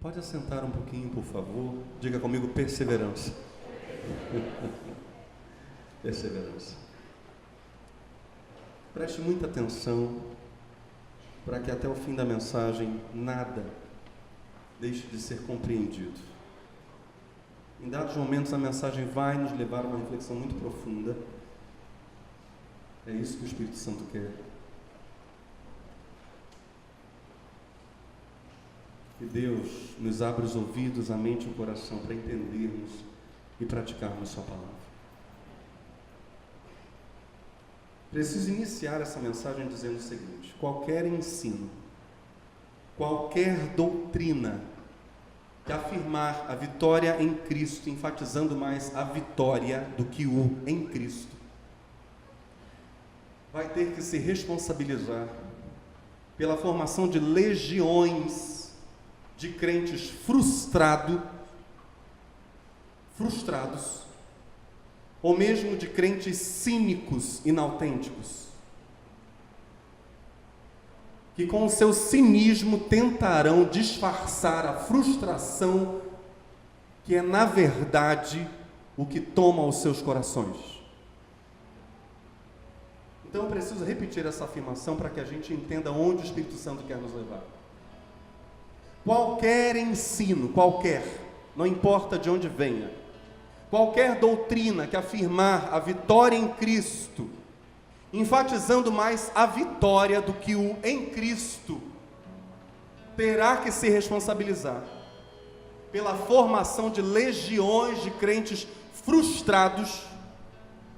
Pode assentar um pouquinho, por favor. Diga comigo, perseverança. Perseverança. Preste muita atenção para que até o fim da mensagem nada deixe de ser compreendido. Em dados momentos a mensagem vai nos levar a uma reflexão muito profunda. É isso que o Espírito Santo quer. Que Deus nos abra os ouvidos, a mente e o coração para entendermos e praticarmos Sua palavra. Preciso iniciar essa mensagem dizendo o seguinte: qualquer ensino, qualquer doutrina que afirmar a vitória em Cristo, enfatizando mais a vitória do que o em Cristo, vai ter que se responsabilizar pela formação de legiões de crentes frustrados, ou mesmo de crentes cínicos, inautênticos, que com o seu cinismo tentarão disfarçar a frustração que é, na verdade, o que toma os seus corações. Então eu preciso repetir essa afirmação para que a gente entenda onde o Espírito Santo quer nos levar. Qualquer ensino, qualquer, não importa de onde venha, qualquer doutrina que afirmar a vitória em Cristo, enfatizando mais a vitória do que o em Cristo, terá que se responsabilizar pela formação de legiões de crentes frustrados,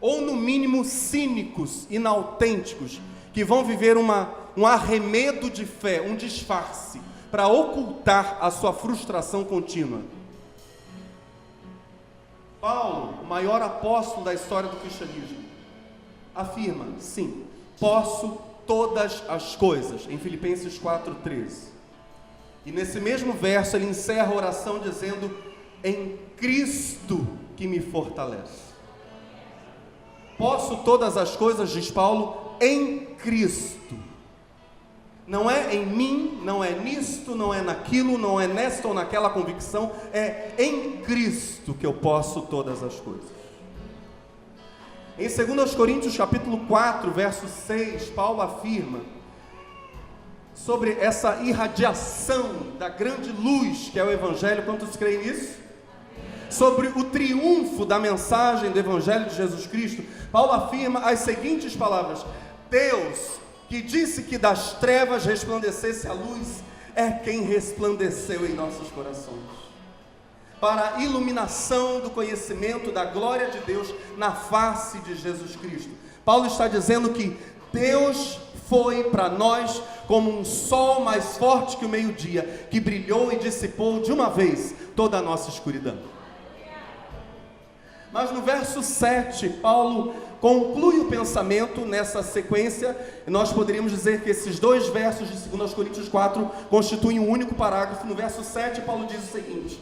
ou no mínimo cínicos, inautênticos, que vão viver um arremedo de fé, um disfarce, para ocultar a sua frustração contínua. Paulo, o maior apóstolo da história do cristianismo, afirma, sim, posso todas as coisas, em Filipenses 4,13. E nesse mesmo verso ele encerra a oração dizendo, em Cristo que me fortalece. Posso todas as coisas, diz Paulo, em Cristo. Não é em mim, não é nisto, não é naquilo, não é nesta ou naquela convicção, é em Cristo que eu posso todas as coisas. Em 2 Coríntios capítulo 4, verso 6, Paulo afirma sobre essa irradiação da grande luz que é o Evangelho. Quantos creem nisso? Sobre o triunfo da mensagem do Evangelho de Jesus Cristo, Paulo afirma as seguintes palavras: Deus, que disse que das trevas resplandecesse a luz, é quem resplandeceu em nossos corações, para a iluminação do conhecimento da glória de Deus na face de Jesus Cristo. Paulo está dizendo que Deus foi para nós como um sol mais forte que o meio-dia, que brilhou e dissipou de uma vez toda a nossa escuridão. Mas no verso 7, Paulo conclui o pensamento nessa sequência, e nós poderíamos dizer que esses dois versos de 2 Coríntios 4 constituem um único parágrafo. No verso 7, Paulo diz o seguinte: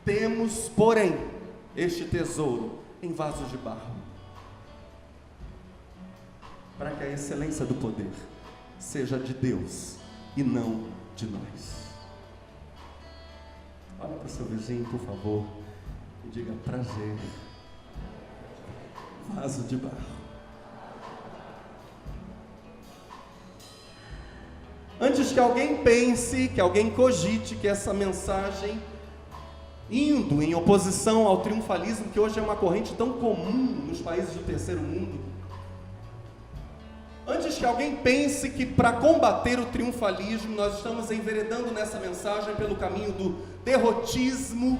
temos, porém, este tesouro em vasos de barro, para que a excelência do poder seja de Deus e não de nós. Olha para o seu vizinho, por favor, e diga: prazer, vaso de barro. Antes que alguém pense, que alguém cogite que essa mensagem, indo em oposição ao triunfalismo, que hoje é uma corrente tão comum nos países do terceiro mundo, antes que alguém pense que para combater o triunfalismo nós estamos enveredando nessa mensagem pelo caminho do derrotismo,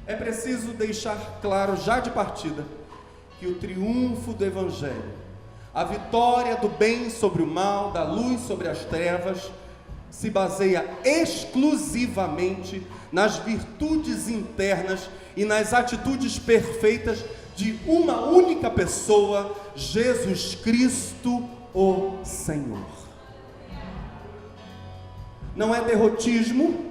é preciso deixar claro já de partida que o triunfo do Evangelho, a vitória do bem sobre o mal, da luz sobre as trevas, se baseia exclusivamente nas virtudes internas e nas atitudes perfeitas de uma única pessoa, Jesus Cristo, o Senhor. Não é derrotismo,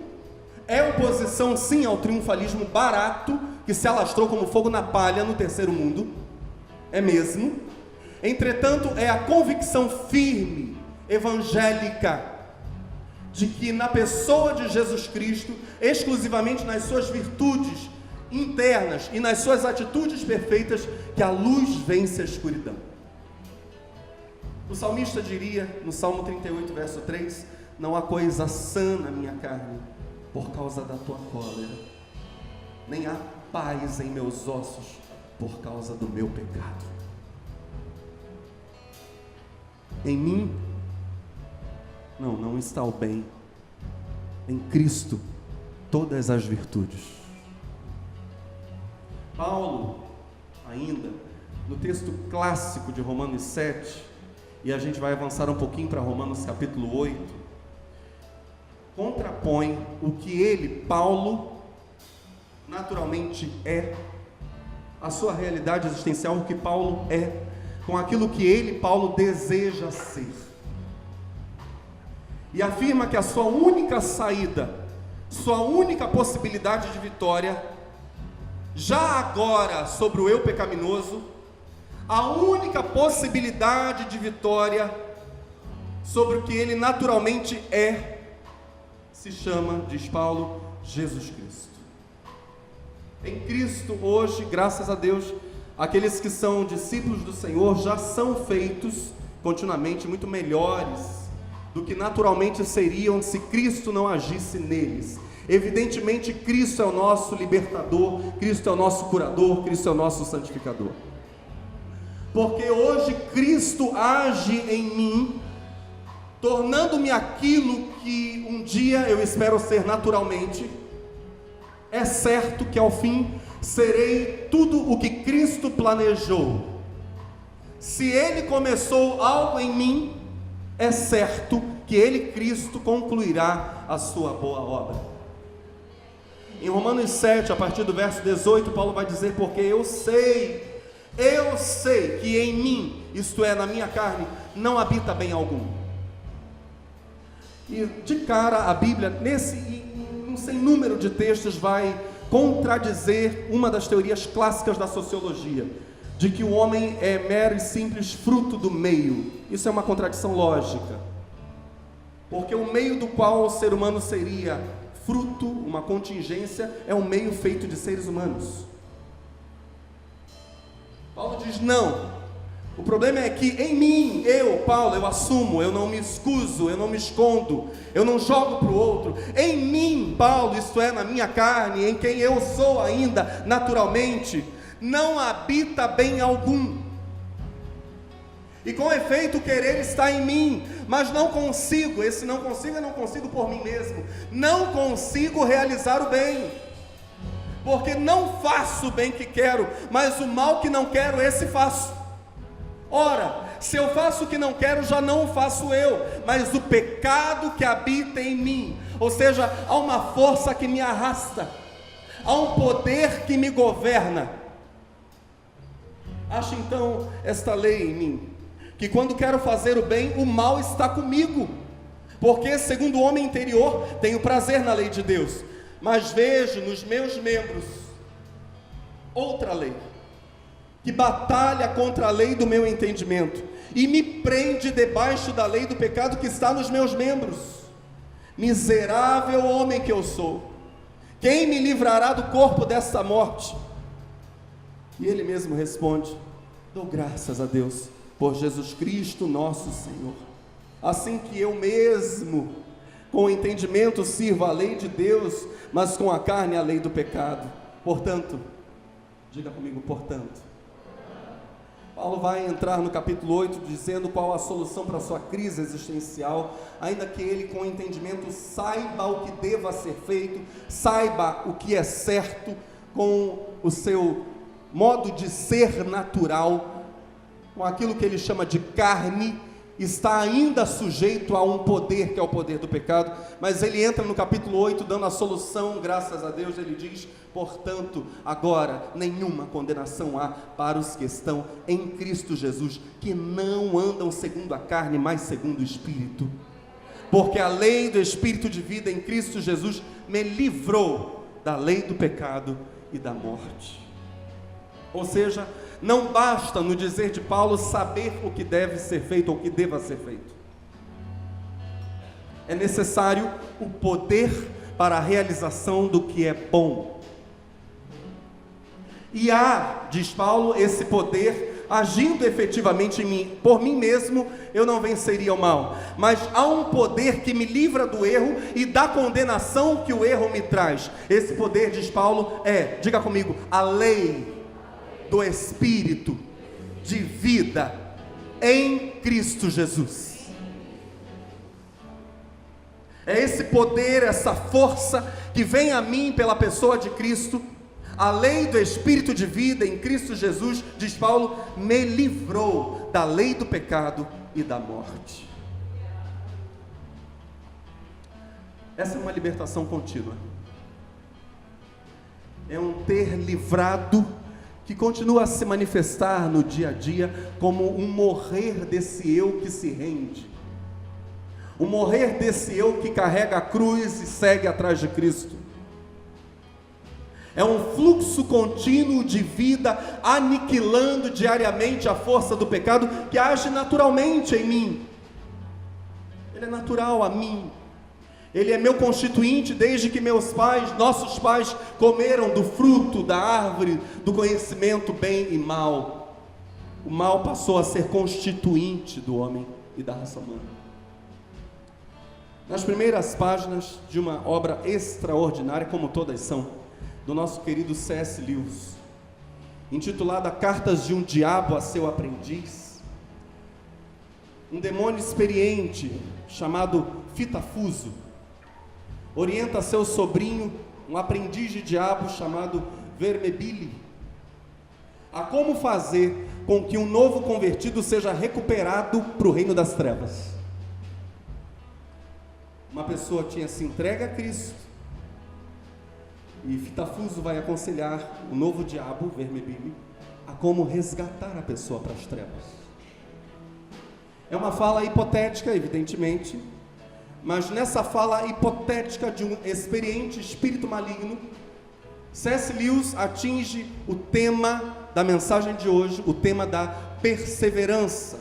é oposição sim ao triunfalismo barato, que se alastrou como fogo na palha no terceiro mundo, é mesmo. Entretanto, é a convicção firme, evangélica, de que na pessoa de Jesus Cristo, exclusivamente nas suas virtudes internas e nas suas atitudes perfeitas, que a luz vence a escuridão. O salmista diria, no Salmo 38, verso 3, não há coisa sã na minha carne, por causa da tua cólera, nem há paz em meus ossos, por causa do meu pecado. Em mim, não está o bem. Em Cristo, todas as virtudes. Paulo, ainda, no texto clássico de Romanos 7, e a gente vai avançar um pouquinho para Romanos capítulo 8, contrapõe o que ele, Paulo, naturalmente é, a sua realidade existencial, o que Paulo é, com aquilo que ele, Paulo, deseja ser. E afirma que a sua única saída, sua única possibilidade de vitória, já agora sobre o eu pecaminoso, a única possibilidade de vitória sobre o que ele naturalmente é, se chama, diz Paulo, Jesus Cristo. Em Cristo hoje, graças a Deus, aqueles que são discípulos do Senhor já são feitos continuamente muito melhores do que naturalmente seriam se Cristo não agisse neles. Evidentemente, Cristo é o nosso libertador, Cristo é o nosso curador, Cristo é o nosso santificador. Porque hoje Cristo age em mim, tornando-me aquilo que um dia eu espero ser naturalmente. É certo que ao fim serei tudo o que Cristo planejou. Se Ele começou algo em mim, é certo que Ele, Cristo, concluirá a sua boa obra. Em Romanos 7, a partir do verso 18, Paulo vai dizer, porque eu sei que em mim, isto é, na minha carne, não habita bem algum. E de cara a Bíblia, um sem número de textos, vai contradizer uma das teorias clássicas da sociologia, de que o homem é mero e simples fruto do meio. Isso é uma contradição lógica, porque o meio do qual o ser humano seria fruto, uma contingência, é um meio feito de seres humanos. Paulo diz, não, o problema é que em mim, Paulo, eu assumo, eu não me excuso, eu não me escondo, eu não jogo para o outro. Em mim, Paulo, isto é, na minha carne, em quem eu sou ainda naturalmente, não habita bem algum. E com efeito o querer está em mim, mas não consigo, esse não consigo eu não consigo por mim mesmo, não consigo realizar o bem, porque não faço o bem que quero, mas o mal que não quero, esse faço. Ora, se eu faço o que não quero, já não o faço eu, mas o pecado que habita em mim, ou seja, há uma força que me arrasta, há um poder que me governa. Acho então esta lei em mim, que quando quero fazer o bem, o mal está comigo, porque segundo o homem interior, tenho prazer na lei de Deus, mas vejo nos meus membros outra lei, que batalha contra a lei do meu entendimento, e me prende debaixo da lei do pecado que está nos meus membros. Miserável homem que eu sou, quem me livrará do corpo desta morte? E ele mesmo responde, dou graças a Deus, por Jesus Cristo nosso Senhor, assim que eu mesmo, com o entendimento, sirvo a lei de Deus, mas com a carne a lei do pecado. Portanto, diga comigo, portanto. Paulo vai entrar no capítulo 8 dizendo qual a solução para a sua crise existencial, ainda que ele com entendimento saiba o que deva ser feito, saiba o que é certo, com o seu modo de ser natural, com aquilo que ele chama de carne, está ainda sujeito a um poder que é o poder do pecado, mas ele entra no capítulo 8 dando a solução, graças a Deus. Ele diz, portanto, agora nenhuma condenação há para os que estão em Cristo Jesus, que não andam segundo a carne, mas segundo o Espírito, porque a lei do Espírito de vida em Cristo Jesus me livrou da lei do pecado e da morte. Ou seja, não basta, no dizer de Paulo, saber o que deve ser feito ou o que deva ser feito. é necessário o poder para a realização do que é bom. E há, diz Paulo, esse poder agindo efetivamente em mim. Por mim mesmo eu não venceria o mal, mas há um poder que me livra do erro e da condenação que o erro me traz. Esse poder, diz Paulo, diga comigo, a lei do Espírito de vida em Cristo Jesus. É esse poder, essa força que vem a mim pela pessoa de Cristo. A lei do Espírito de vida em Cristo Jesus, diz Paulo, me livrou da lei do pecado e da morte. Essa é uma libertação contínua. É um ter livrado que continua a se manifestar no dia a dia como um morrer desse eu que se rende. O morrer desse eu que carrega a cruz e segue atrás de Cristo. É um fluxo contínuo de vida, aniquilando diariamente a força do pecado que age naturalmente em mim. Ele é natural a mim. Ele é meu constituinte desde que nossos pais comeram do fruto da árvore do conhecimento bem e mal. O mal passou a ser constituinte do homem e da raça humana. Nas primeiras páginas de uma obra extraordinária, como todas são, do nosso querido C.S. Lewis, intitulada Cartas de um Diabo a seu Aprendiz, um demônio experiente chamado Fitafuso orienta seu sobrinho, um aprendiz de diabo chamado Vermebili, a como fazer com que um novo convertido seja recuperado para o reino das trevas. Uma pessoa tinha se entregue a Cristo, e Fitafuso vai aconselhar o novo diabo, Vermebili, a como resgatar a pessoa para as trevas. É uma fala hipotética, evidentemente, mas nessa fala hipotética de um experiente espírito maligno, C.S. Lewis atinge o tema da mensagem de hoje, o tema da perseverança.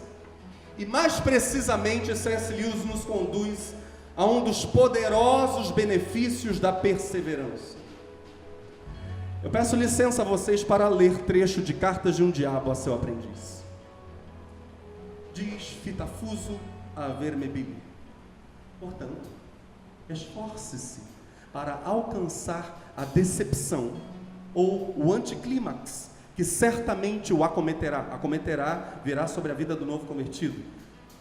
E mais precisamente, C.S. Lewis nos conduz a um dos poderosos benefícios da perseverança. Eu peço licença a vocês para ler trecho de Cartas de um Diabo a seu Aprendiz. Diz Fitafuso a Vermebili: portanto, esforce-se para alcançar a decepção ou o anticlímax que certamente o acometerá, virá sobre a vida do novo convertido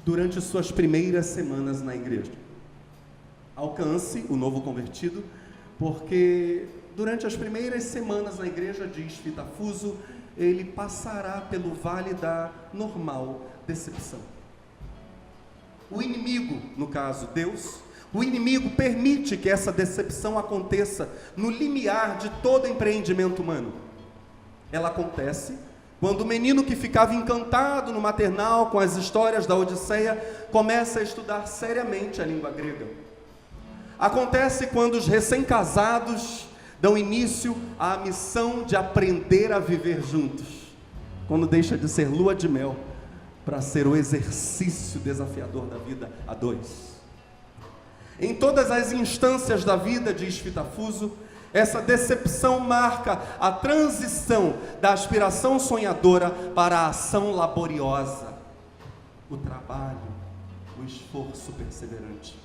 durante suas primeiras semanas na igreja. Alcance o novo convertido, porque durante as primeiras semanas na igreja, diz Fitafuso, ele passará pelo vale da normal decepção. O inimigo, no caso Deus, o inimigo permite que essa decepção aconteça no limiar de todo empreendimento humano. Ela acontece quando o menino que ficava encantado no maternal com as histórias da Odisseia começa a estudar seriamente a língua grega. Acontece quando os recém-casados dão início à missão de aprender a viver juntos, quando deixa de ser lua de mel para ser o exercício desafiador da vida a dois. Em todas as instâncias da vida, diz Fitafuso, essa decepção marca a transição da aspiração sonhadora para a ação laboriosa, o trabalho, o esforço perseverante.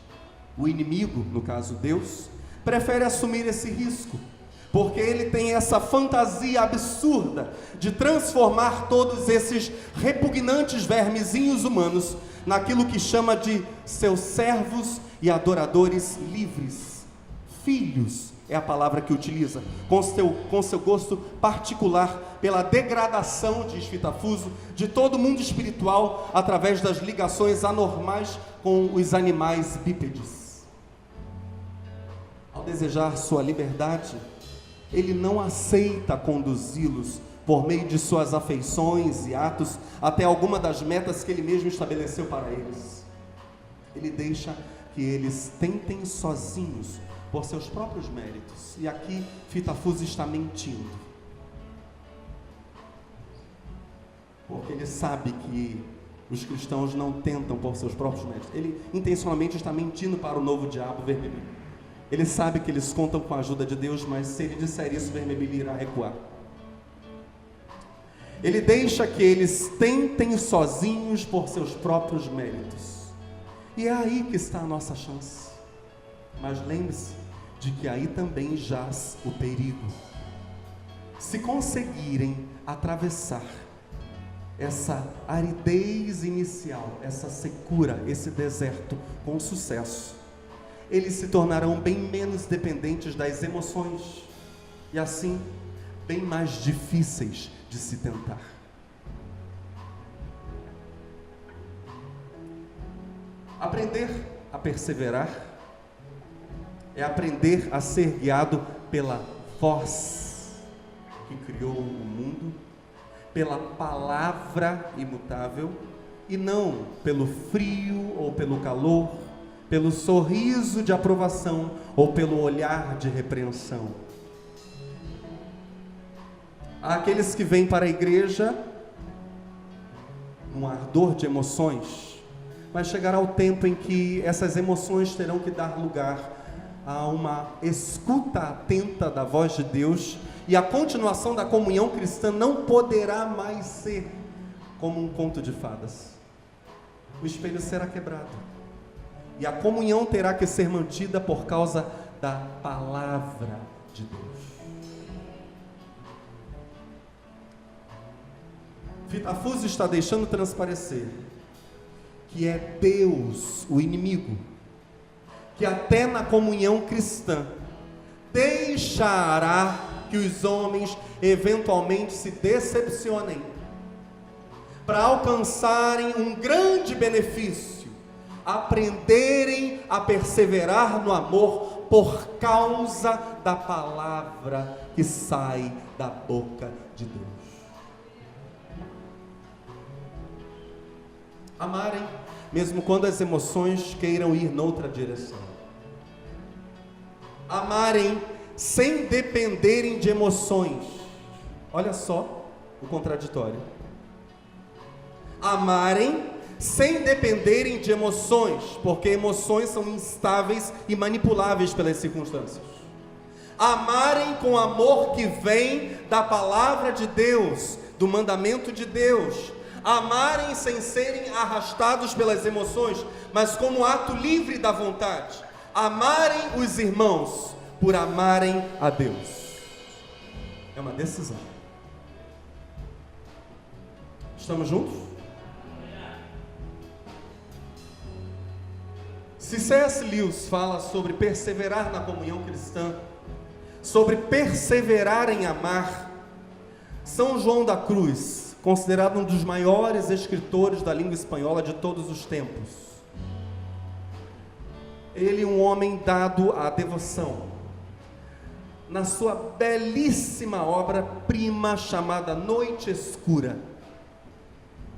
O inimigo, no caso Deus, prefere assumir esse risco, porque ele tem essa fantasia absurda de transformar todos esses repugnantes vermezinhos humanos naquilo que chama de seus servos e adoradores livres. Filhos é a palavra que utiliza, com seu gosto particular pela degradação, diz Fitafuso, de todo o mundo espiritual através das ligações anormais com os animais bípedes. Ao desejar sua liberdade, ele não aceita conduzi-los por meio de suas afeições e atos até alguma das metas que ele mesmo estabeleceu para eles. Ele deixa que eles tentem sozinhos por seus próprios méritos. E aqui Fitafuso está mentindo, porque ele sabe que os cristãos não tentam por seus próprios méritos. Ele intencionalmente está mentindo para o novo diabo Vermelho. Ele sabe que eles contam com a ajuda de Deus, mas se ele disser isso, Vermelho irá recuar. Ele deixa que eles tentem sozinhos por seus próprios méritos. E é aí que está a nossa chance. Mas lembre-se de que aí também jaz o perigo. Se conseguirem atravessar essa aridez inicial, essa secura, esse deserto com sucesso, eles se tornarão bem menos dependentes das emoções e assim bem mais difíceis de se tentar. Aprender a perseverar é aprender a ser guiado pela voz que criou o mundo, pela palavra imutável, e não pelo frio ou pelo calor, pelo sorriso de aprovação ou pelo olhar de repreensão. Há aqueles que vêm para a igreja num ardor de emoções, mas chegará o tempo em que essas emoções terão que dar lugar a uma escuta atenta da voz de Deus, e a continuação da comunhão cristã não poderá mais ser como um conto de fadas. O espelho será quebrado e a comunhão terá que ser mantida por causa da palavra de Deus. Vitafuso está deixando transparecer que é Deus o inimigo, que até na comunhão cristã deixará que os homens eventualmente se decepcionem para alcançarem um grande benefício, aprenderem a perseverar no amor por causa da palavra que sai da boca de Deus. Amarem, mesmo quando as emoções queiram ir noutra direção. Amarem sem dependerem de emoções. Olha só o contraditório. Amarem sem dependerem de emoções, porque emoções são instáveis e manipuláveis pelas circunstâncias. Amarem com amor que vem da palavra de Deus, do mandamento de Deus. Amarem sem serem arrastados pelas emoções, mas como ato livre da vontade. Amarem os irmãos por amarem a Deus. É uma decisão. Estamos juntos? Se C.S. Lewis fala sobre perseverar na comunhão cristã, sobre perseverar em amar, São João da Cruz, considerado um dos maiores escritores da língua espanhola de todos os tempos, ele, um homem dado à devoção, na sua belíssima obra-prima chamada Noite Escura,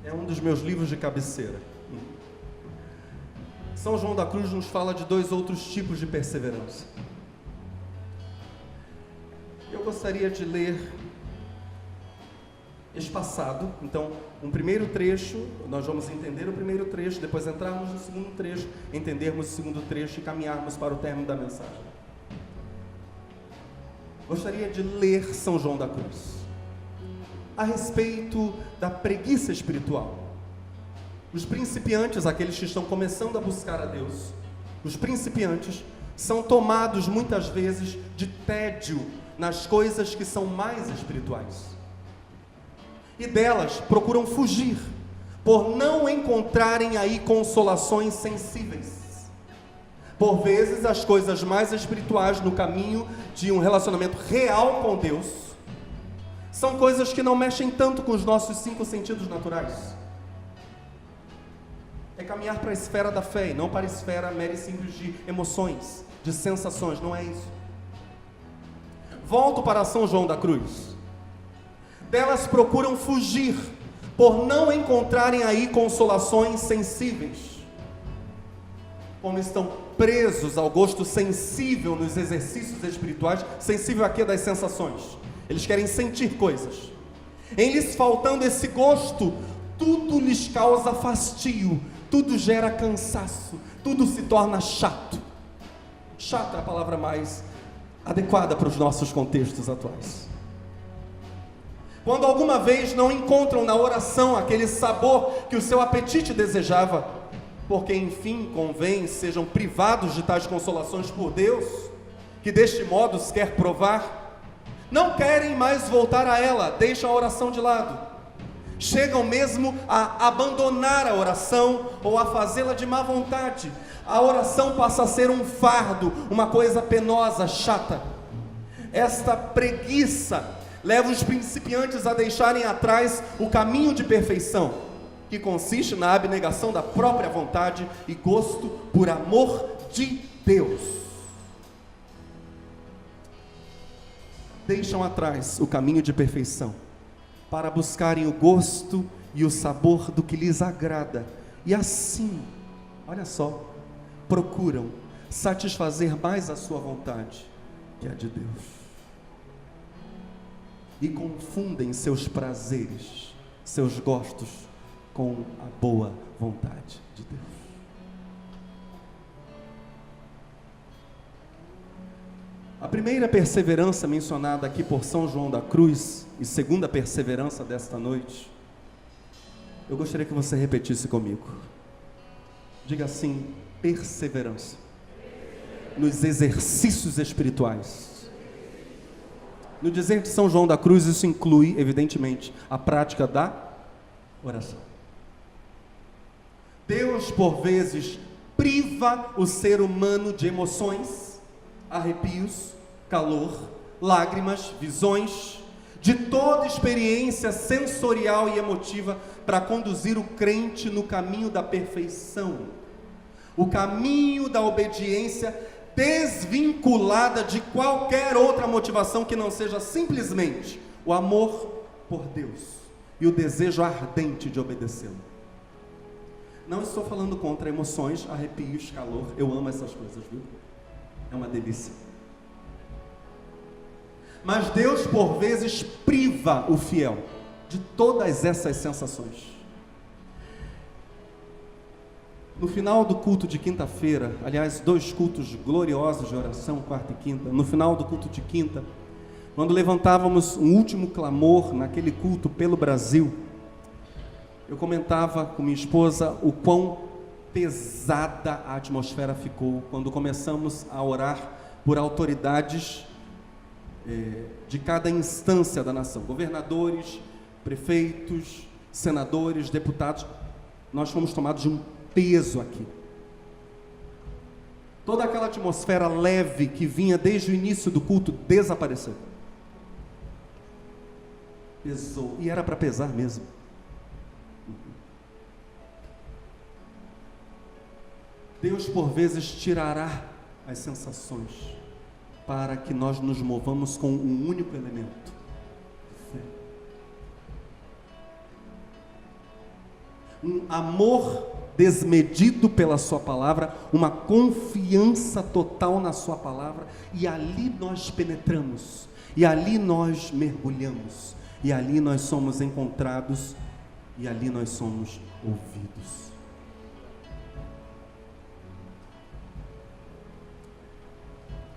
é um dos meus livros de cabeceira. São João da Cruz nos fala de dois outros tipos de perseverança. Eu gostaria de ler espaçado, então, um primeiro trecho, nós vamos entender o primeiro trecho, depois entrarmos no segundo trecho, entendermos o segundo trecho e caminharmos para o término da mensagem. Gostaria de ler São João da Cruz, a respeito da preguiça espiritual. Os principiantes, aqueles que estão começando a buscar a Deus, os principiantes são tomados muitas vezes de tédio nas coisas que são mais espirituais. E delas procuram fugir, por não encontrarem aí consolações sensíveis. Por vezes as coisas mais espirituais no caminho de um relacionamento real com Deus são coisas que não mexem tanto com os nossos 5 sentidos naturais. É caminhar para a esfera da fé e não para a esfera mera e simples de emoções, de sensações, não é isso. Volto para São João da Cruz. Delas procuram fugir, por não encontrarem aí consolações sensíveis. Como estão presos ao gosto sensível nos exercícios espirituais, sensível aqui das sensações. Eles querem sentir coisas. Em lhes faltando esse gosto, tudo lhes causa fastio, tudo gera cansaço, tudo se torna chato. Chato é a palavra mais adequada para os nossos contextos atuais. Quando alguma vez não encontram na oração aquele sabor que o seu apetite desejava, porque enfim convém sejam privados de tais consolações por Deus, que deste modo os quer provar, não querem mais voltar a ela, deixam a oração de lado, chegam mesmo a abandonar a oração ou a fazê-la de má vontade. A oração passa a ser um fardo, uma coisa penosa, chata. Esta preguiça leva os principiantes a deixarem atrás o caminho de perfeição, que consiste na abnegação da própria vontade e gosto por amor de Deus. Deixam atrás o caminho de perfeição para buscarem o gosto e o sabor do que lhes agrada, e assim, olha só, procuram satisfazer mais a sua vontade que a de Deus. E confundem seus prazeres, seus gostos, com a boa vontade de Deus. A primeira perseverança mencionada aqui por São João da Cruz, e segunda perseverança desta noite, eu gostaria que você repetisse comigo. Diga assim: perseverança nos exercícios espirituais. No dizer de São João da Cruz, isso inclui, evidentemente, a prática da oração. Deus, por vezes, priva o ser humano de emoções, arrepios, calor, lágrimas, visões, de toda experiência sensorial e emotiva para conduzir o crente no caminho da perfeição, o caminho da obediência desvinculada de qualquer outra motivação que não seja simplesmente o amor por Deus e o desejo ardente de obedecê-lo. Não estou falando contra emoções, arrepios, calor, eu amo essas coisas, viu? É uma delícia. Mas Deus por vezes priva o fiel de todas essas sensações. No final do culto de quinta-feira, aliás, 2 cultos gloriosos de oração, quarta e quinta, no final do culto de quinta, quando levantávamos um último clamor naquele culto pelo Brasil, eu comentava com minha esposa o quão pesada a atmosfera ficou quando começamos a orar por autoridades de cada instância da nação, governadores, prefeitos, senadores, deputados. Nós fomos tomados de um peso aqui. Toda aquela atmosfera leve que vinha desde o início do culto desapareceu. Pesou, e era para pesar mesmo. Deus por vezes tirará as sensações para que nós nos movamos com um único elemento: fé. Um amor desmedido pela sua palavra, uma confiança total na sua palavra, e ali nós penetramos, e ali nós mergulhamos, e ali nós somos encontrados, e ali nós somos ouvidos.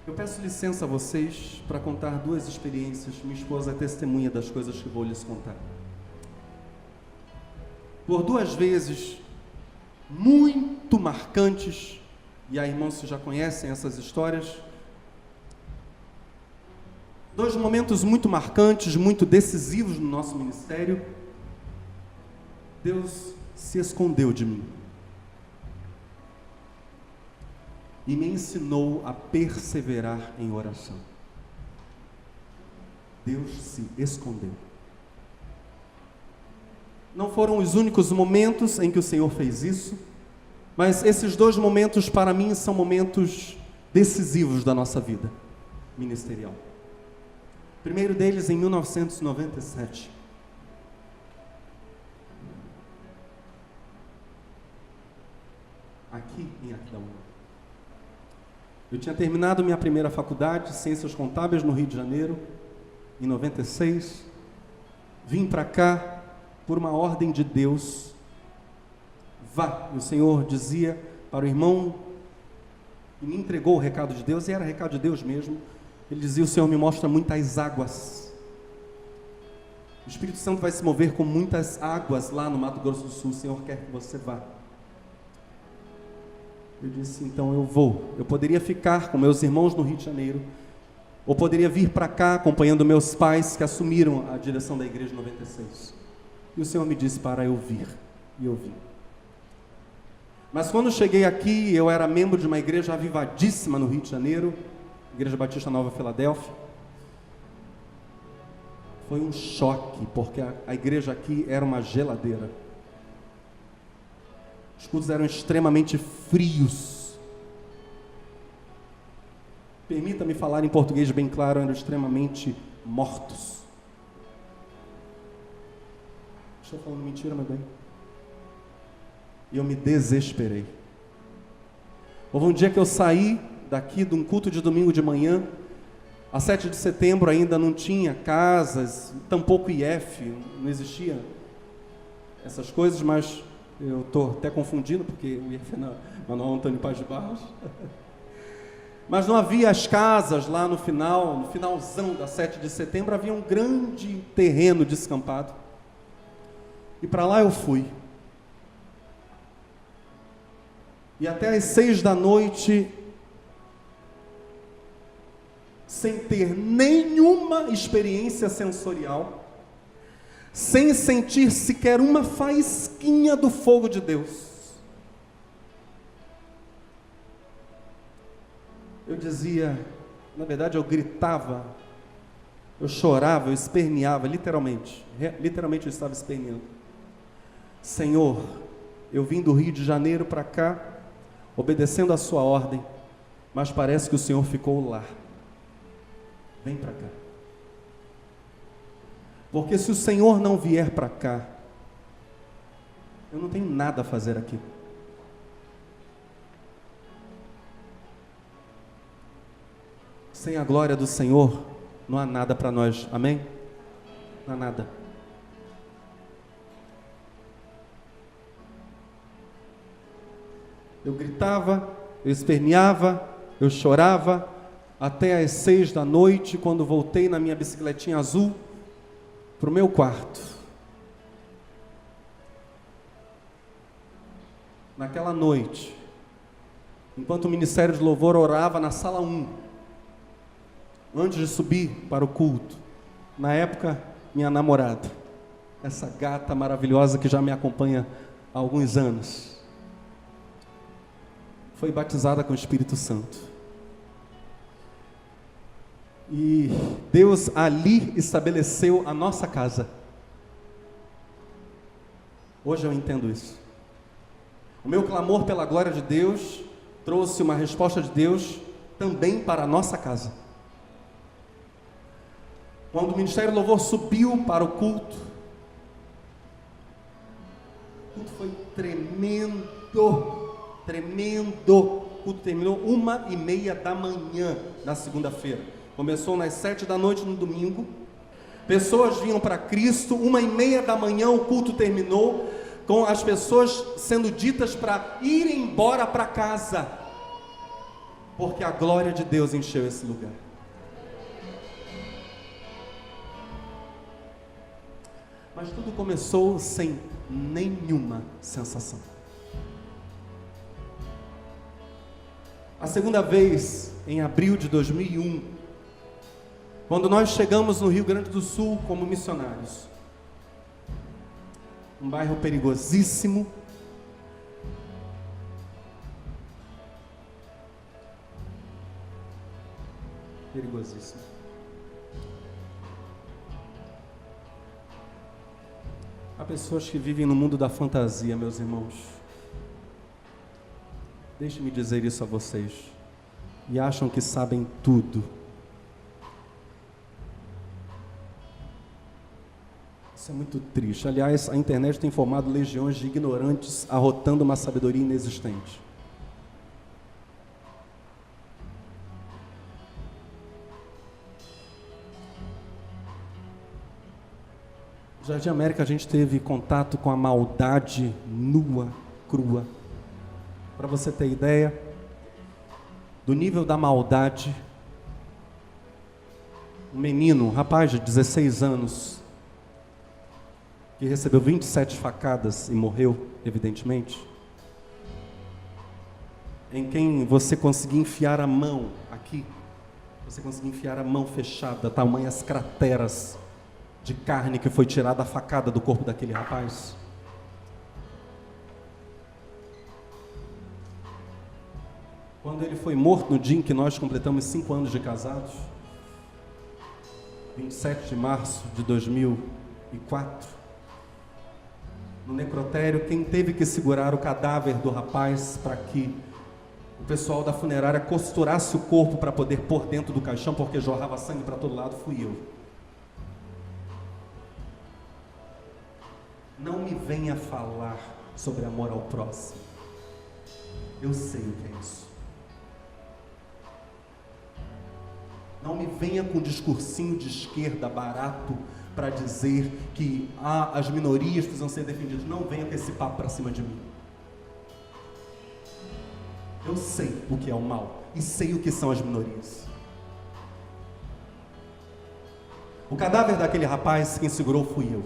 Eu peço licença a vocês para contar 2 experiências. Minha esposa é testemunha das coisas que vou lhes contar. Por 2 vezes muito marcantes, e aí, irmãos, vocês já conhecem essas histórias, 2 momentos muito marcantes, muito decisivos no nosso ministério, Deus se escondeu de mim e me ensinou a perseverar em oração. Deus se escondeu. Não foram os únicos momentos em que o Senhor fez isso, mas esses 2 momentos para mim são momentos decisivos da nossa vida ministerial. O primeiro deles em 1997. Aqui em Aquidauana. Eu tinha terminado minha primeira faculdade, Ciências Contábeis, no Rio de Janeiro, em 96. Vim para cá por uma ordem de Deus, vá. E o Senhor dizia para o irmão que me entregou o recado de Deus, e era recado de Deus mesmo. Ele dizia: o Senhor me mostra muitas águas. O Espírito Santo vai se mover com muitas águas lá no Mato Grosso do Sul. O Senhor quer que você vá. Eu disse: então eu vou. Eu poderia ficar com meus irmãos no Rio de Janeiro, ou poderia vir para cá acompanhando meus pais que assumiram a direção da igreja 96. E o Senhor me disse para eu vir. E eu vim. Mas quando cheguei aqui, eu era membro de uma igreja avivadíssima no Rio de Janeiro, Igreja Batista Nova Filadélfia. Foi um choque, porque a igreja aqui era uma geladeira. Os cultos eram extremamente frios. Permita-me falar em português bem claro, eram extremamente mortos. Estou falando mentira, meu bem? E eu me desesperei. Houve um dia que eu saí daqui de um culto de domingo de manhã, a 7 de setembro ainda não tinha casas, tampouco IF, não existia essas coisas, mas eu estou até confundindo, porque o IF é na Manuel Antônio Paz de Barros. Mas não havia as casas lá no finalzão da 7 de setembro, havia um grande terreno descampado. E para lá eu fui. E até às 6 da noite, sem ter nenhuma experiência sensorial, sem sentir sequer uma faísquinha do fogo de Deus. Eu dizia, na verdade eu gritava, eu chorava, eu esperneava, literalmente eu estava esperneando. Senhor, eu vim do Rio de Janeiro para cá, obedecendo a sua ordem, mas parece que o Senhor ficou lá. Vem para cá. Porque se o Senhor não vier para cá, eu não tenho nada a fazer aqui. Sem a glória do Senhor, não há nada para nós, amém? Não há nada. Eu gritava, eu esperneava, eu chorava, até às 6 da noite, quando voltei na minha bicicletinha azul, para o meu quarto. Naquela noite, enquanto o Ministério de Louvor orava na sala 1, antes de subir para o culto, na época, minha namorada, essa gata maravilhosa que já me acompanha há alguns anos, foi batizada com o Espírito Santo. E Deus ali estabeleceu a nossa casa. Hoje eu entendo isso. O meu clamor pela glória de Deus trouxe uma resposta de Deus também para a nossa casa. Quando o Ministério do Louvor subiu para o culto foi tremendo. O culto terminou 1h30 da manhã da segunda-feira. Começou nas 7 da noite no domingo. Pessoas vinham para Cristo. 1h30 da manhã o culto terminou, com as pessoas sendo ditas para irem embora para casa, porque a glória de Deus encheu esse lugar. Mas tudo começou sem nenhuma sensação. A segunda vez, em abril de 2001, quando nós chegamos no Rio Grande do Sul como missionários, um bairro perigosíssimo, Há pessoas que vivem no mundo da fantasia, meus irmãos. Deixe-me dizer isso a vocês. E acham que sabem tudo. Isso é muito triste. Aliás, a internet tem formado legiões de ignorantes arrotando uma sabedoria inexistente. Jardim América a gente teve contato com a maldade nua, crua. Para você ter ideia do nível da maldade, um menino, um rapaz de 16 anos, que recebeu 27 facadas e morreu, evidentemente, em quem você conseguia enfiar a mão aqui, você conseguia enfiar a mão fechada, tamanhas crateras de carne que foi tirada a facada do corpo daquele rapaz. Quando ele foi morto no dia em que nós completamos 5 anos de casados, 27 de março de 2004, no necrotério, quem teve que segurar o cadáver do rapaz para que o pessoal da funerária costurasse o corpo para poder pôr dentro do caixão, porque jorrava sangue para todo lado, fui eu. Não me venha falar sobre amor ao próximo. Eu sei o que é isso. Não me venha com um discursinho de esquerda barato para dizer que as minorias precisam ser defendidas. Não venha com esse papo para cima de mim. Eu sei o que é o mal e sei o que são as minorias. O cadáver daquele rapaz, quem segurou fui eu.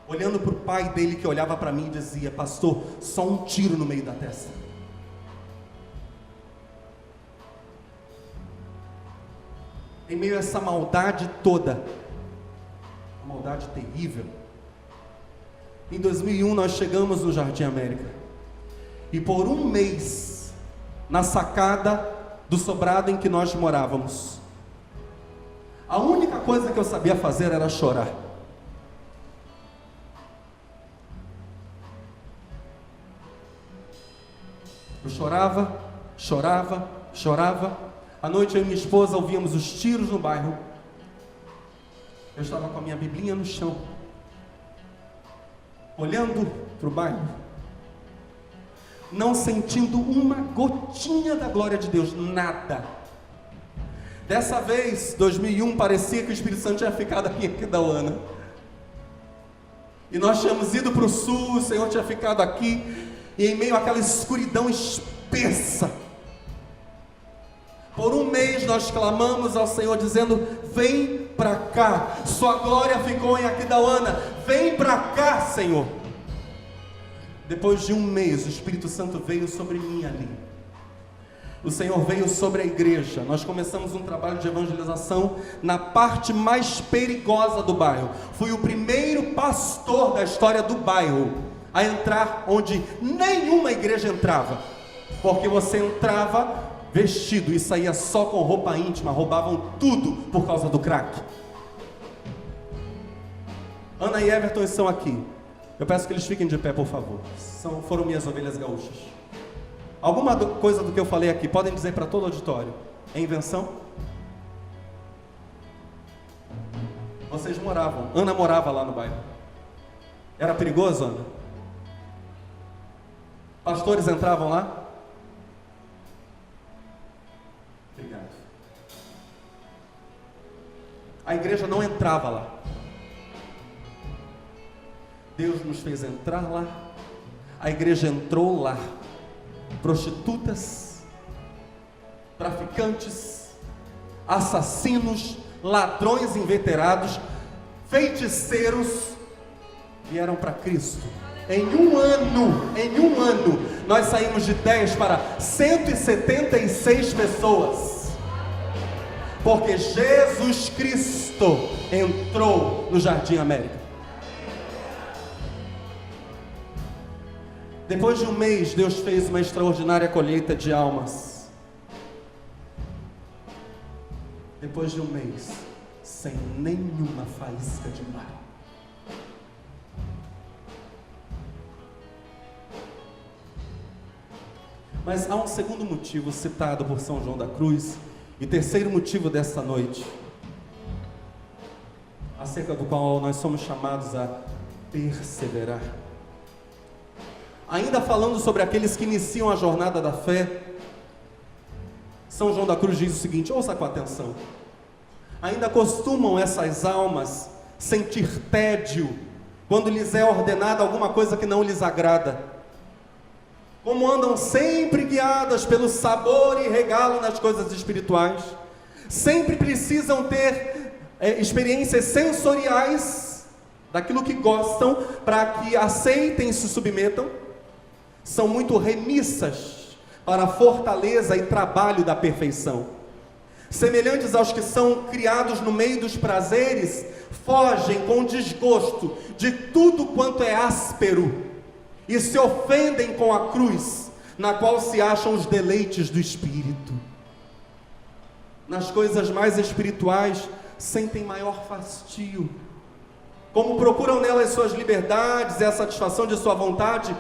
Olhando para o pai dele, que olhava para mim e dizia: pastor, só um tiro no meio da testa. Em meio a essa maldade toda, uma maldade terrível, em 2001 nós chegamos no Jardim América, e por um mês, na sacada do sobrado em que nós morávamos, a única coisa que eu sabia fazer era chorar. Eu chorava, chorava, chorava. À noite eu e minha esposa ouvíamos os tiros no bairro. Eu estava com a minha biblinha no chão, olhando para o bairro, não sentindo uma gotinha da glória de Deus, nada. Dessa vez, 2001, parecia que o Espírito Santo tinha ficado aqui em Aquidauana. E nós tínhamos ido para o sul, o Senhor tinha ficado aqui, e em meio àquela escuridão espessa, por um mês nós clamamos ao Senhor dizendo: vem para cá, sua glória ficou em Aquidauana, vem para cá, Senhor. Depois de um mês, o Espírito Santo veio sobre mim ali. O Senhor veio sobre a igreja. Nós começamos um trabalho de evangelização na parte mais perigosa do bairro. Fui o primeiro pastor da história do bairro a entrar onde nenhuma igreja entrava, porque você entrava vestido e saía só com roupa íntima, roubavam tudo por causa do crack. Ana e Everton estão aqui. Eu peço que eles fiquem de pé, por favor. Foram minhas ovelhas gaúchas. Alguma coisa do que eu falei aqui podem dizer para todo o auditório: é invenção? Vocês moravam, Ana morava lá no bairro. Era perigoso, Ana? Pastores entravam lá? Obrigado. A igreja não entrava lá. Deus nos fez entrar lá. A igreja entrou lá. Prostitutas, traficantes, assassinos, ladrões inveterados, feiticeiros vieram para Cristo. Em um ano, nós saímos de 10 para 176 pessoas, porque Jesus Cristo entrou no Jardim América. Depois de um mês, Deus fez uma extraordinária colheita de almas. Depois de um mês, sem nenhuma faísca de mal. Mas há um segundo motivo citado por São João da Cruz, e terceiro motivo desta noite, acerca do qual nós somos chamados a perseverar. Ainda falando sobre aqueles que iniciam a jornada da fé, São João da Cruz diz o seguinte, ouça com atenção: ainda costumam essas almas sentir tédio quando lhes é ordenada alguma coisa que não lhes agrada. Como andam sempre guiadas pelo sabor e regalo nas coisas espirituais, sempre precisam ter experiências sensoriais daquilo que gostam, para que aceitem e se submetam, são muito remissas para a fortaleza e trabalho da perfeição. Semelhantes aos que são criados no meio dos prazeres, fogem com desgosto de tudo quanto é áspero, e se ofendem com a cruz, na qual se acham os deleites do Espírito. Nas coisas mais espirituais, sentem maior fastio. Como procuram nelas suas liberdades e a satisfação de sua vontade,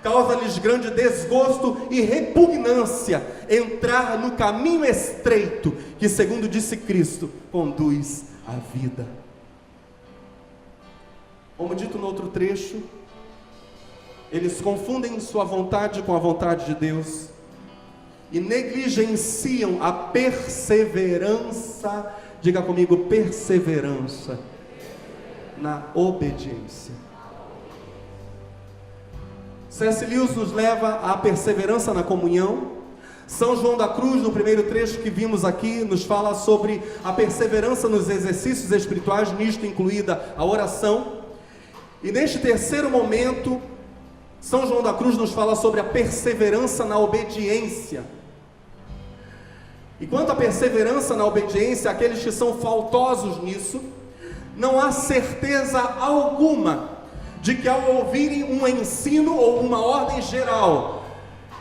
causa-lhes grande desgosto e repugnância entrar no caminho estreito, que, segundo disse Cristo, conduz à vida. Como dito no outro trecho, eles confundem sua vontade com a vontade de Deus e negligenciam a perseverança, diga comigo, perseverança na obediência. C.S. Lewis nos leva à perseverança na comunhão. São João da Cruz, no primeiro trecho que vimos aqui, nos fala sobre a perseverança nos exercícios espirituais, nisto incluída a oração. E neste terceiro momento, São João da Cruz nos fala sobre a perseverança na obediência. E quanto à perseverança na obediência, aqueles que são faltosos nisso, não há certeza alguma de que, ao ouvirem um ensino ou uma ordem geral,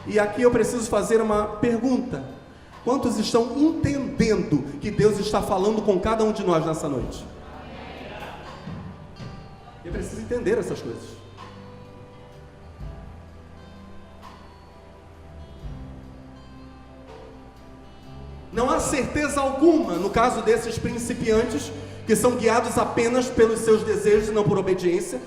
e aqui eu preciso fazer uma pergunta: quantos estão entendendo que Deus está falando com cada um de nós nessa noite? Eu preciso entender essas coisas. Não há certeza alguma, no caso desses principiantes, que são guiados apenas pelos seus desejos e não por obediência,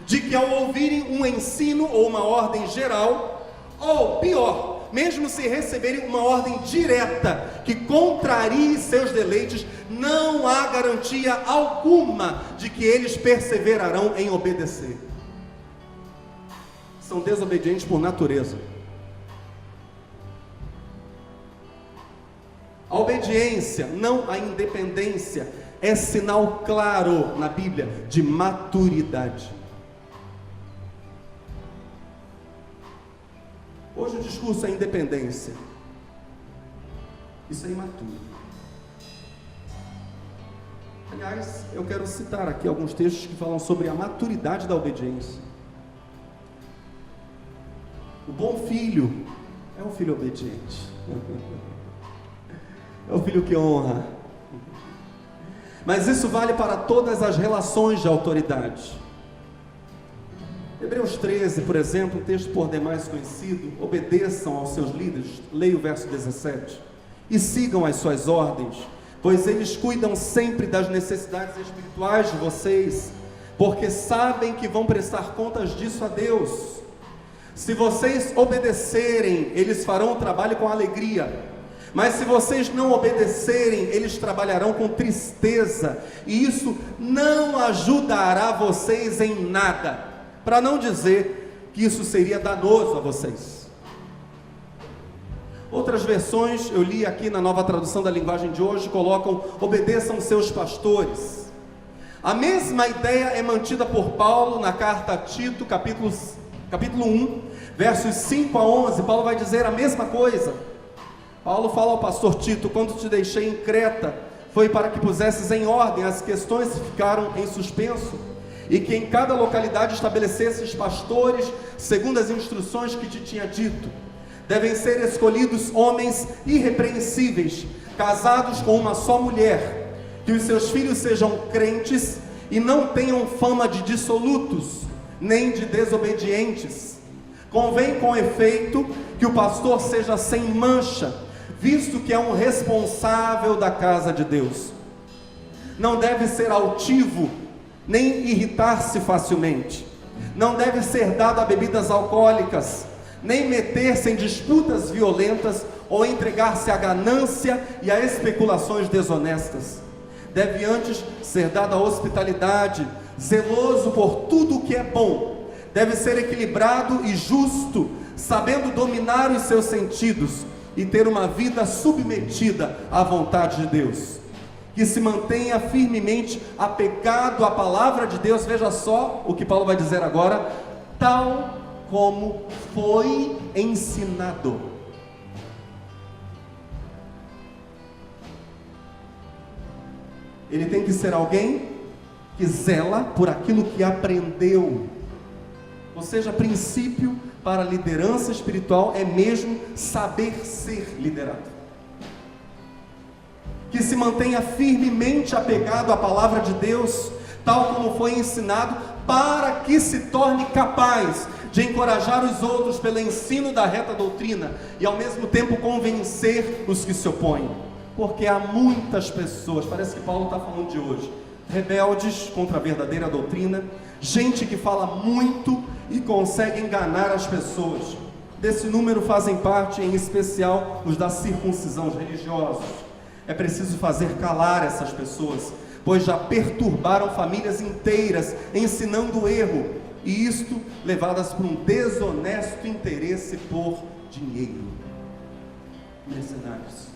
de que, ao ouvirem um ensino ou uma ordem geral, ou pior, mesmo se receberem uma ordem direta que contrarie seus deleites, não há garantia alguma de que eles perseverarão em obedecer. São desobedientes por natureza. A obediência, não a independência, é sinal claro na Bíblia de maturidade. Hoje o discurso é independência. Isso é imaturo. Aliás, eu quero citar aqui alguns textos que falam sobre a maturidade da obediência. O bom filho é um filho obediente. É o filho que honra. Mas isso vale para todas as relações de autoridade. Hebreus 13, por exemplo, um texto por demais conhecido: obedeçam aos seus líderes, leia o verso 17, e sigam as suas ordens, pois eles cuidam sempre das necessidades espirituais de vocês, porque sabem que vão prestar contas disso a Deus. Se vocês obedecerem, eles farão o trabalho com alegria, mas se vocês não obedecerem, eles trabalharão com tristeza, e isso não ajudará vocês em nada, para não dizer que isso seria danoso a vocês. Outras versões, eu li aqui na Nova Tradução da Linguagem de hoje, colocam: obedeçam seus pastores. A mesma ideia é mantida por Paulo na carta a Tito, capítulo 1, versos 5 a 11, Paulo vai dizer a mesma coisa. Paulo fala ao pastor Tito: quando te deixei em Creta, foi para que pusesses em ordem as questões que ficaram em suspenso, e que em cada localidade estabelecesses pastores, segundo as instruções que te tinha dito. Devem ser escolhidos homens irrepreensíveis, casados com uma só mulher, que os seus filhos sejam crentes e não tenham fama de dissolutos, nem de desobedientes. Convém, com efeito, que o pastor seja sem mancha, visto que é um responsável da casa de Deus. Não deve ser altivo, nem irritar-se facilmente. Não deve ser dado a bebidas alcoólicas, nem meter-se em disputas violentas ou entregar-se à ganância e a especulações desonestas. deve antes ser dada hospitalidade, zeloso por tudo o que é bom, deve ser equilibrado e justo, sabendo dominar os seus sentidos e ter uma vida submetida à vontade de Deus, que se mantenha firmemente apegado à palavra de Deus. Veja só o que Paulo vai dizer agora: tal como foi ensinado. Ele tem que ser alguém que zela por aquilo que aprendeu. Ou seja, princípio para a liderança espiritual é mesmo saber ser liderado. Que se mantenha firmemente apegado à palavra de Deus, tal como foi ensinado, para que se torne capaz de encorajar os outros pelo ensino da reta doutrina e ao mesmo tempo convencer os que se opõem. Porque há muitas pessoas, parece que Paulo está falando de hoje, rebeldes contra a verdadeira doutrina, gente que fala muito e consegue enganar as pessoas. Desse número fazem parte, em especial, os da circuncisão, os religiosos. É preciso fazer calar essas pessoas, pois já perturbaram famílias inteiras, ensinando o erro, e isto levadas por um desonesto interesse por dinheiro. Mercenários.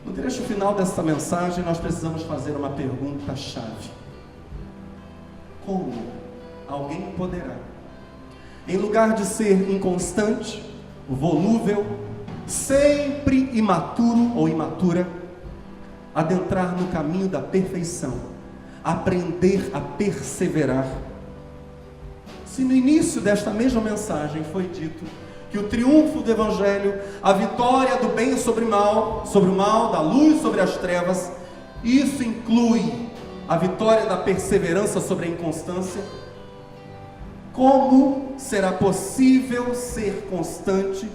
No trecho final desta mensagem, nós precisamos fazer uma pergunta-chave: como alguém poderá, em lugar de ser inconstante, volúvel, sempre imaturo ou imatura, adentrar no caminho da perfeição, aprender a perseverar? Se no início desta mesma mensagem foi dito que o triunfo do Evangelho, a vitória do bem sobre o mal, da luz sobre as trevas, isso inclui a vitória da perseverança sobre a inconstância, como será possível ser constante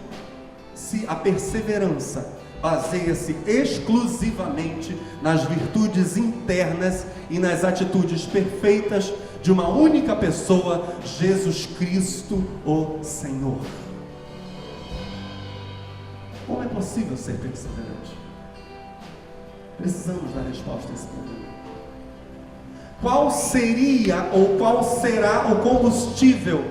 se a perseverança baseia-se exclusivamente nas virtudes internas e nas atitudes perfeitas de uma única pessoa, Jesus Cristo, o Senhor? Como é possível ser perseverante? Precisamos dar resposta a esse problema. Qual seria ou qual será o combustível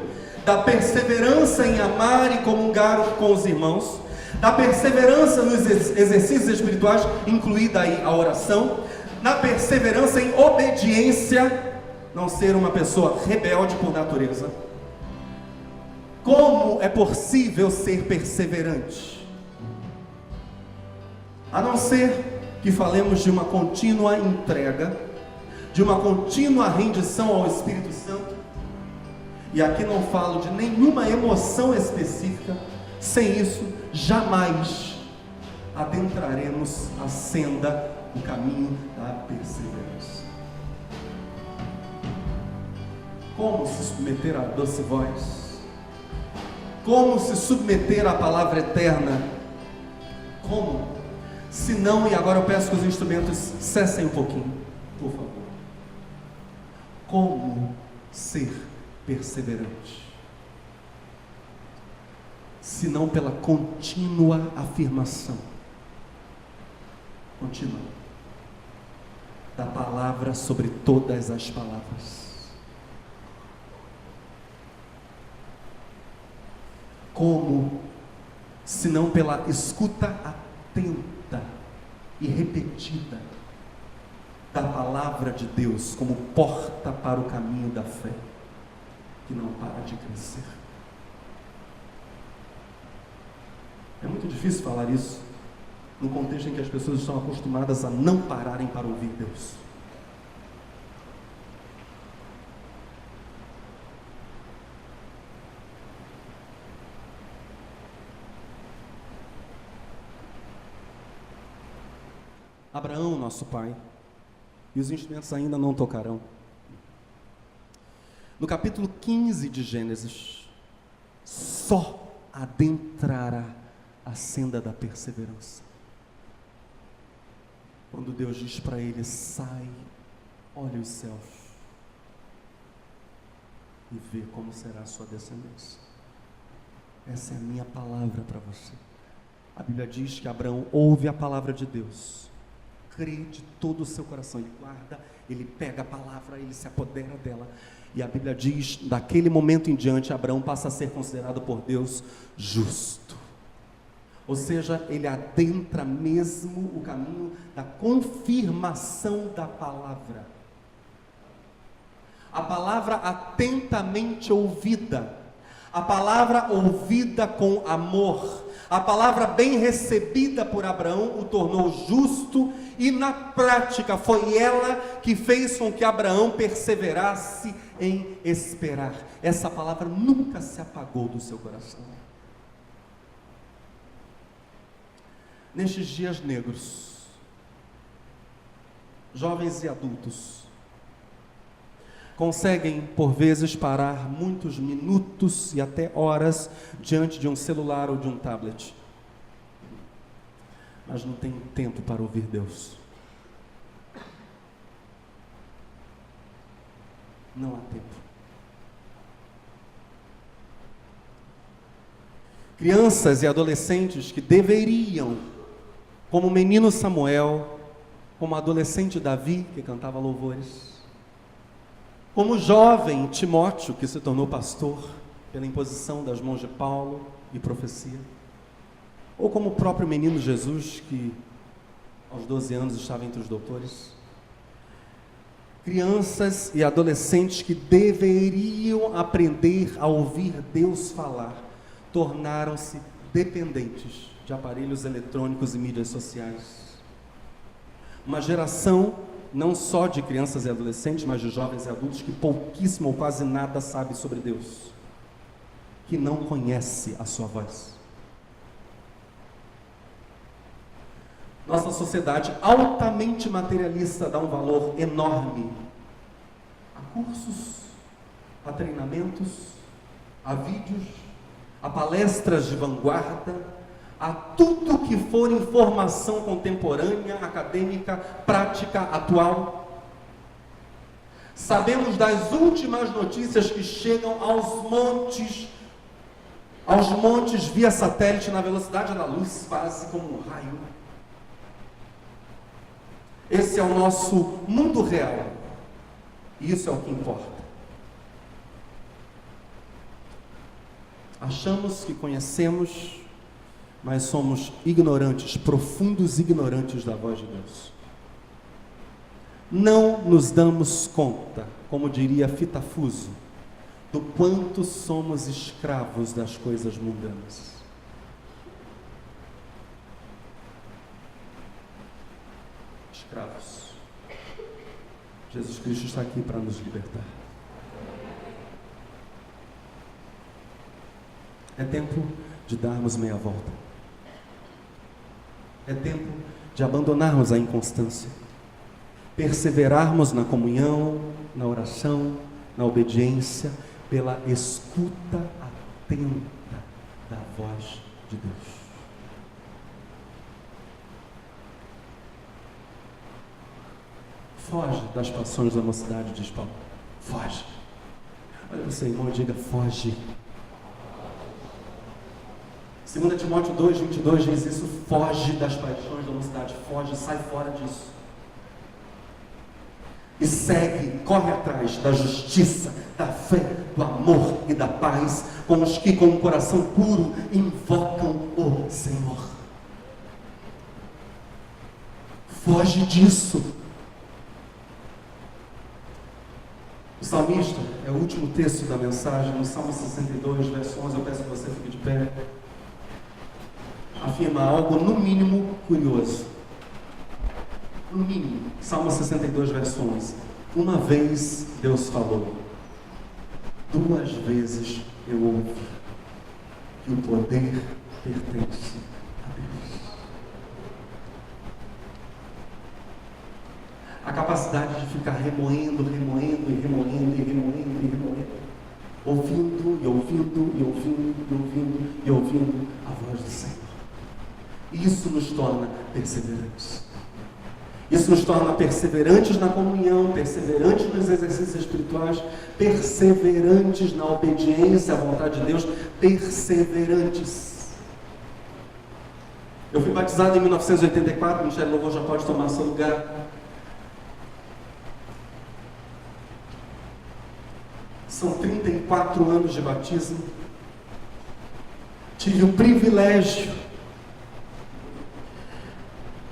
da perseverança em amar e comungar com os irmãos, da perseverança nos exercícios espirituais, incluída aí a oração, na perseverança em obediência, não ser uma pessoa rebelde por natureza? Como é possível ser perseverante? A não ser que falemos de uma contínua entrega, de uma contínua rendição ao Espírito Santo, e aqui não falo de nenhuma emoção específica. Sem isso, jamais adentraremos a senda, o caminho da perseverança. Como se submeter à doce voz? Como se submeter à palavra eterna? Como? Se não, e agora eu peço que os instrumentos cessem um pouquinho, por favor. Como ser perseverante? Se não pela contínua afirmação, contínua, da palavra sobre todas as palavras. Como, se não pela escuta atenta e repetida da palavra de Deus como porta para o caminho da fé, que não para de crescer. É muito difícil falar isso no contexto em que as pessoas estão acostumadas a não pararem para ouvir Deus. Abraão, nosso pai, e os instrumentos ainda não tocarão. No capítulo 15 de Gênesis, só adentrará a senda da perseverança quando Deus diz para ele: sai, olha os céus e vê como será a sua descendência. Essa é a minha palavra para você. A Bíblia diz que Abraão ouve a palavra de Deus, crê de todo o seu coração, ele guarda, ele pega a palavra, ele se apodera dela. E a Bíblia diz, daquele momento em diante, Abraão passa a ser considerado por Deus justo. Ou seja, ele adentra mesmo o caminho da confirmação da palavra. A palavra atentamente ouvida, a palavra ouvida com amor, a palavra bem recebida por Abraão o tornou justo, e na prática foi ela que fez com que Abraão perseverasse em esperar. Essa palavra nunca se apagou do seu coração. Nestes dias negros, jovens e adultos conseguem por vezes parar muitos minutos e até horas diante de um celular ou de um tablet, mas não tem tempo para ouvir Deus. Não há tempo. Crianças e adolescentes que deveriam, como o menino Samuel, como o adolescente Davi, que cantava louvores, como o jovem Timóteo, que se tornou pastor pela imposição das mãos de Paulo e profecia, ou como o próprio menino Jesus, que aos 12 anos estava entre os doutores. Crianças e adolescentes que deveriam aprender a ouvir Deus falar, tornaram-se dependentes de aparelhos eletrônicos e mídias sociais. Uma geração não só de crianças e adolescentes, mas de jovens e adultos que pouquíssimo ou quase nada sabe sobre Deus, que não conhece a sua voz. Nossa sociedade altamente materialista dá um valor enorme a cursos, a treinamentos, a vídeos, a palestras de vanguarda, a tudo que for informação contemporânea, acadêmica, prática, atual. Sabemos das últimas notícias que chegam aos montes via satélite na velocidade da luz, quase como um raio. Esse é o nosso mundo real, e isso é o que importa. Achamos que conhecemos, mas somos ignorantes, profundos ignorantes da voz de Deus. Não nos damos conta, como diria Fitafuso, do quanto somos escravos das coisas mundanas. Escravos. Jesus Cristo está aqui para nos libertar. É tempo de darmos meia volta. É tempo de abandonarmos a inconstância, perseverarmos na comunhão, na oração, na obediência, pela escuta atenta da voz de Deus. Foge das paixões da mocidade, diz Paulo. Foge. Olha para o seu irmão e diga: foge. 2 Timóteo 2:22 diz isso: foge das paixões da mocidade, foge, sai fora disso. E segue, corre atrás da justiça, da fé, do amor e da paz, com os que com um coração puro invocam o Senhor. Foge disso. O salmista, é o último texto da mensagem, no Salmo 62, verso 11, eu peço que você fique de pé, afirma algo no mínimo curioso. No mínimo, Salmo 62, verso 11. Uma vez Deus falou, 2 vezes eu ouvi que o poder pertence a Deus. A capacidade de ficar remoendo, ouvindo e ouvindo a voz do Senhor. Isso nos torna perseverantes. Isso nos torna perseverantes na comunhão, perseverantes nos exercícios espirituais, perseverantes na obediência à vontade de Deus, perseverantes. Eu fui batizado em 1984, o Ministério do Louvor já pode tomar seu lugar. São 34 anos de batismo. Tive o privilégio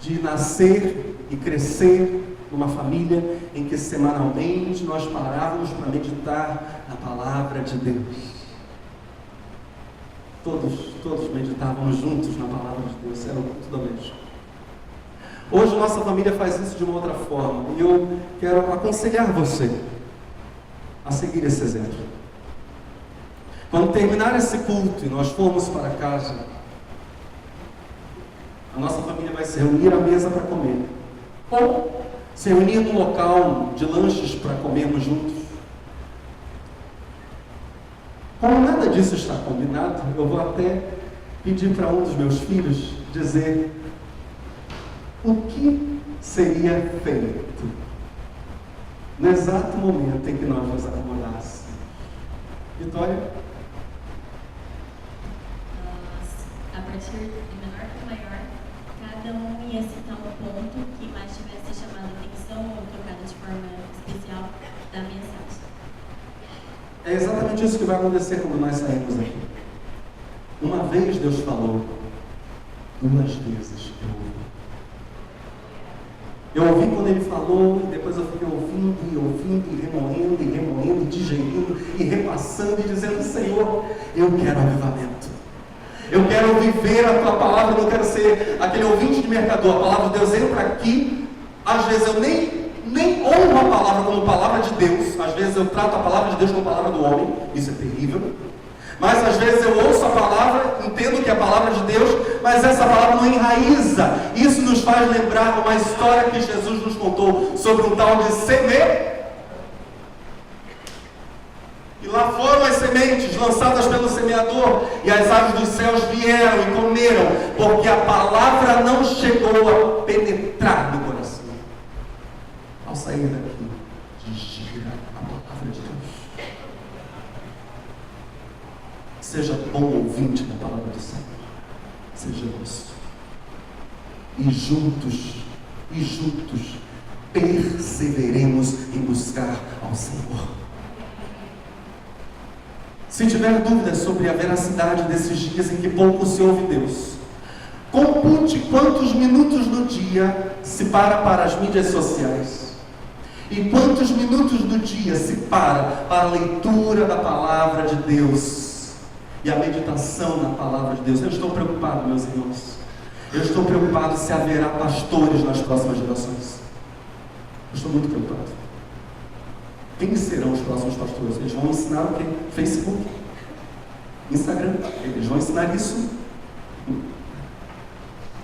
de nascer e crescer numa família em que semanalmente nós parávamos para meditar na palavra de Deus. Todos meditávamos juntos na palavra de Deus, era o culto doméstico. Hoje nossa família faz isso de uma outra forma, e eu quero aconselhar você a seguir esse exemplo. Quando terminar esse culto e nós formos para casa, a nossa família vai se reunir à mesa para comer, ou se reunir num local de lanches para comermos juntos. Como nada disso está combinado, eu vou até pedir para um dos meus filhos dizer o que seria feito no exato momento em que nós nos acomodássemos. Vitória? A partir de menor para maior, cada um ia citar um ponto que mais tivesse chamado a atenção ou trocado de forma especial da mensagem. É exatamente isso que vai acontecer quando nós saímos aqui. Uma vez Deus falou, 2 vezes eu ouvi quando Ele falou, e depois eu fiquei ouvindo, e remoendo, digerindo, e repassando, e dizendo, Senhor, eu quero avivamento. Eu quero viver a Tua palavra, eu não quero ser aquele ouvinte de mercador. A palavra de Deus entra aqui, às vezes eu nem honro a palavra como palavra de Deus, às vezes eu trato a palavra de Deus como palavra do homem, isso é terrível, mas às vezes eu ouço a palavra, entendo que é a palavra de Deus, mas essa palavra não enraiza. Isso nos faz lembrar uma história que Jesus nos contou sobre um tal de semeador. E lá foram as sementes lançadas pelo semeador, e as aves dos céus vieram e comeram, porque a palavra não chegou a penetrar no coração. Ao sair daqui, digira a palavra de Deus. Seja bom ouvinte da palavra do Senhor. Seja isso. E juntos, perseveremos em buscar ao Senhor. Se tiver dúvidas sobre a veracidade desses dias em que pouco se ouve Deus, compute quantos minutos no dia se para as mídias sociais. E quantos minutos do dia se para a leitura da palavra de Deus e a meditação na palavra de Deus? Eu estou preocupado, meus irmãos. Eu estou preocupado se haverá pastores nas próximas gerações. Eu estou muito preocupado. Quem serão os próximos pastores? Eles vão ensinar o quê? Facebook, Instagram. Eles vão ensinar isso.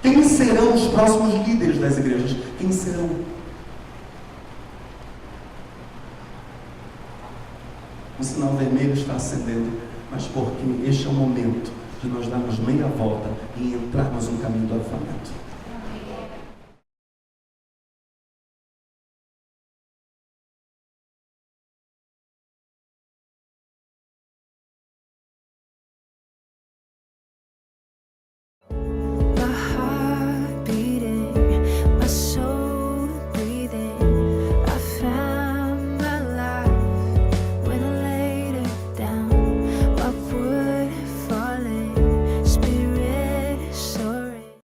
Quem serão os próximos líderes das igrejas? Quem serão? O sinal vermelho está acendendo, mas porque este é o momento de nós darmos meia volta e entrarmos no caminho do avivamento.